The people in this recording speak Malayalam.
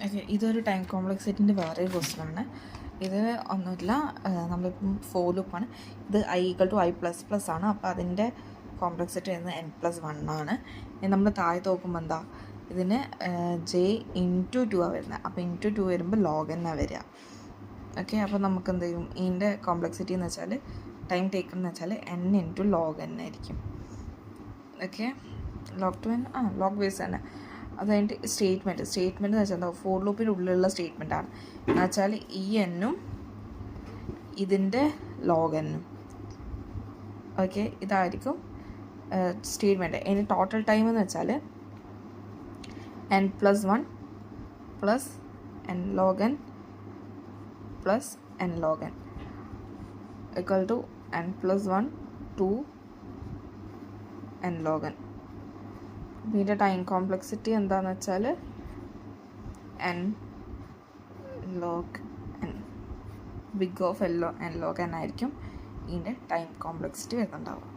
ഓക്കെ, ഇതൊരു ടൈം കോംപ്ലക്സിറ്റിൻ്റെ വേറെ ക്വസ്റ്റ്യനാണ്. ഇത് ഒന്നുമില്ല, നമ്മളിപ്പം ഫോർ ലൂപ്പാണ്. ഇത് i=i++ ആണ്. അപ്പോൾ അതിൻ്റെ കോംപ്ലക്സിറ്റി വരുന്നത് n+1 ആണ്. നമ്മൾ താഴെ നോക്കുമ്പോൾ എന്താ, ഇതിന് j×2 ആണ് വരുന്നത്. അപ്പോൾ × 2 വരുമ്പോൾ log n ആണ് വരിക. ഓക്കെ, അപ്പോൾ നമുക്ക് എന്ത് ചെയ്യും, ഇതിൻ്റെ കോംപ്ലക്സിറ്റി എന്ന് വെച്ചാൽ ടൈം ടേക്കൺ എന്ന് വെച്ചാൽ n×log n ആയിരിക്കും. ഓക്കെ, log ബേസ് തന്നെ. അത് കഴിഞ്ഞിട്ട് സ്റ്റേറ്റ്മെൻറ്റ് എന്ന് വെച്ചാൽ എന്താ, ഫോർ ലൂപ്പിൻ്റെ ഉള്ളിലുള്ള സ്റ്റേറ്റ്മെൻറ്റാണ് എന്ന് വെച്ചാൽ ഈ എന്നും ഇതിൻ്റെ log n. ഓക്കെ, ഇതായിരിക്കും സ്റ്റേറ്റ്മെൻറ്റ്. ഇനി ടോട്ടൽ ടൈം എന്ന് വെച്ചാൽ n+1 plus n log n plus n log n equal to n+1 to n log n. ഇതിൻ്റെ ടൈം കോംപ്ലക്സിറ്റി എന്താണെന്ന് വെച്ചാൽ n log n, big of n log n ആയിരിക്കും ഇതിൻ്റെ ടൈം കോംപ്ലക്സിറ്റി വരുന്നുണ്ടാവും.